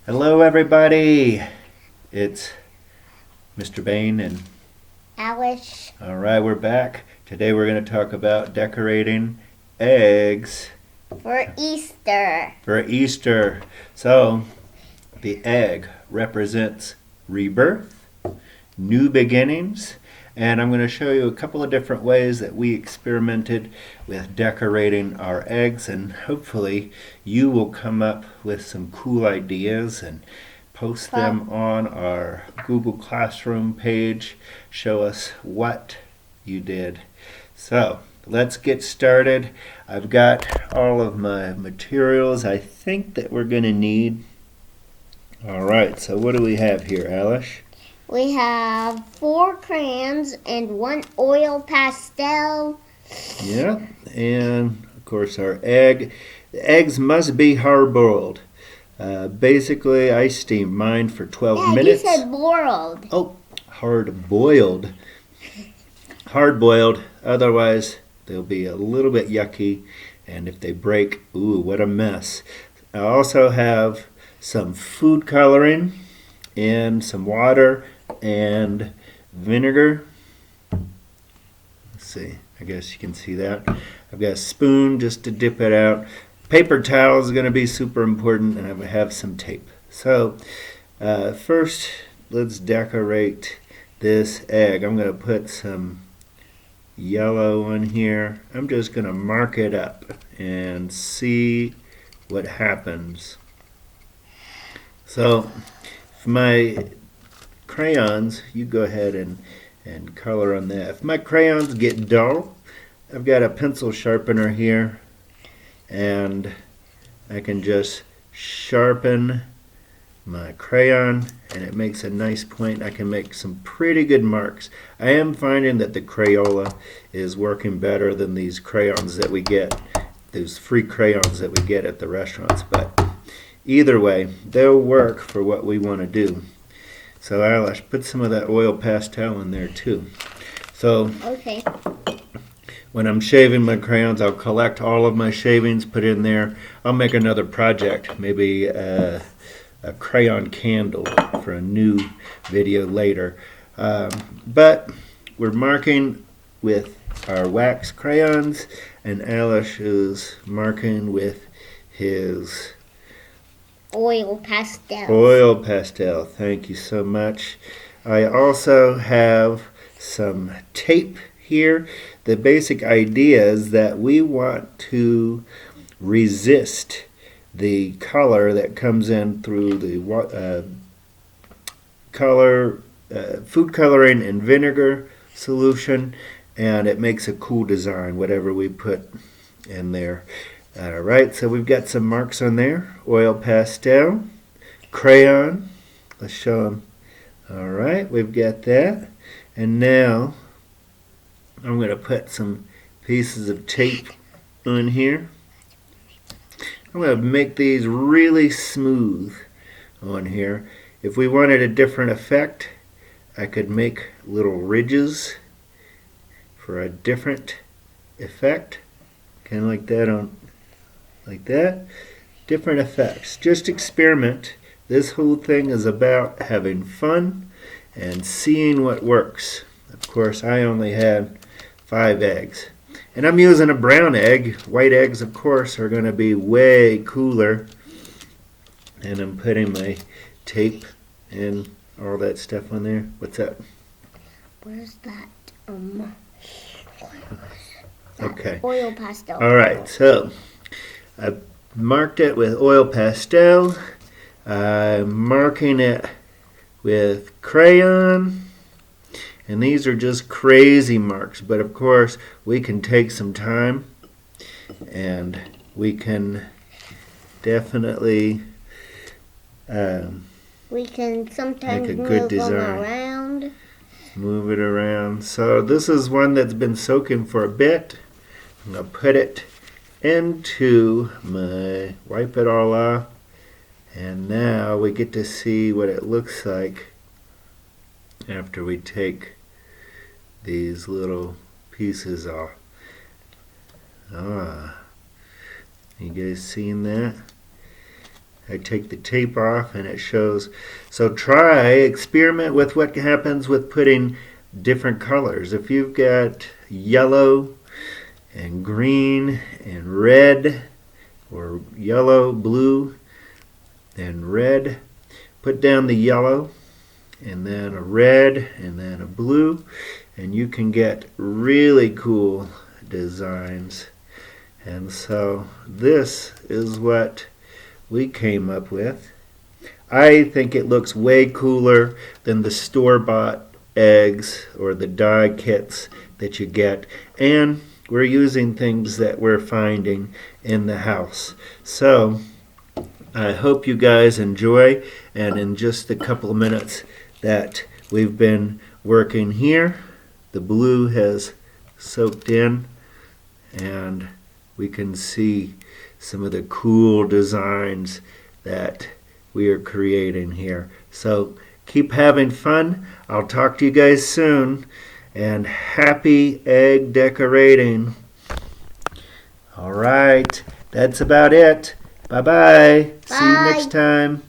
Hello, everybody. It's Mr. Bain, and Alice. all right, we're back. Today, we're going to talk about decorating eggs For Easter. for Easter. So, the egg represents rebirth, new beginnings, and I'm going to show you a couple of different ways that we experimented with decorating our eggs, and hopefully, you will come up with some cool ideas and post them on our Google Classroom page. Show us what you did. So let's get started. I've got all of my materials I think that we're going to need. All right, so what do we have here, Alice? We have 4 crayons and 1 oil pastel. Yeah, and of course our egg. The eggs must be hard-boiled. Basically, I steamed mine for 12 Yeah, minutes. you said boiled. Oh, hard-boiled. Hard-boiled, otherwise they'll be a little bit yucky, and if they break, ooh, what a mess. I also have some food coloring and some water and vinegar. Let's see, I guess you can see that. I've got a spoon just to dip it out. Paper towel is going to be super important, and I have some tape. So first, let's decorate this egg. I'm going to put some yellow on here. I'm just going to mark it up and see what happens. So if my crayons, you go ahead and color on that. If my crayons get dull, I've got a pencil sharpener here, and I can just sharpen my crayon, and it makes a nice point. I can make some pretty good marks. I am finding that the Crayola is working better than these crayons that we get, those free crayons that we get at the restaurants, but either way, they'll work for what we want to do. So Alice, put some of that oil pastel in there too. So Okay. when I'm shaving my crayons, I'll collect all of my shavings, put in there. I'll make another project, maybe a crayon candle for a new video later. But we're marking with our wax crayons, and Alice is marking with his Oil pastel. oil pastel. Thank you so much. I also have some tape here. The basic idea is that we want to resist the color that comes in through the food coloring and vinegar solution, and it makes a cool design, whatever we put in there. All right, so we've got some marks on there. Oil pastel, crayon. Let's show them. All right, we've got that. And now I'm going to put some pieces of tape on here. I'm going to make these really smooth on here. If we wanted a different effect, I could make little ridges for a different effect. Kind of like that on, like that. Different effects. Just experiment. This whole thing is about having fun and seeing what works. Of course, I only had 5 eggs. And I'm using a brown egg. White eggs, of course, are going to be way cooler. And I'm putting my tape and all that stuff on there. What's that? Where's that? Okay. Oil pastel. All right, so I marked it with oil pastel. I'm marking it with crayon. And these are just crazy marks, but of course we can take some time and we can definitely We can sometimes make a move good them design. around. Move it around. So this is one that's been soaking for a bit. I'm going to put it into my, wipe it all off, and now we get to see what it looks like after we take these little pieces off. Ah, you guys seeing that? I take the tape off and it shows. So experiment with what happens with putting different colors. If you've got yellow and green and red, or yellow, blue, and red, put down the yellow and then a red and then a blue, and you can get really cool designs. And so this is what we came up with. I think it looks way cooler than the store-bought eggs or the dye kits that you get, and we're using things that we're finding in the house. So I hope you guys enjoy, and in just a couple of minutes that we've been working here, the blue has soaked in and we can see some of the cool designs that we are creating here. So keep having fun. I'll talk to you guys soon, and happy egg decorating. All right, that's about it. Bye-bye. See you Bye. next time.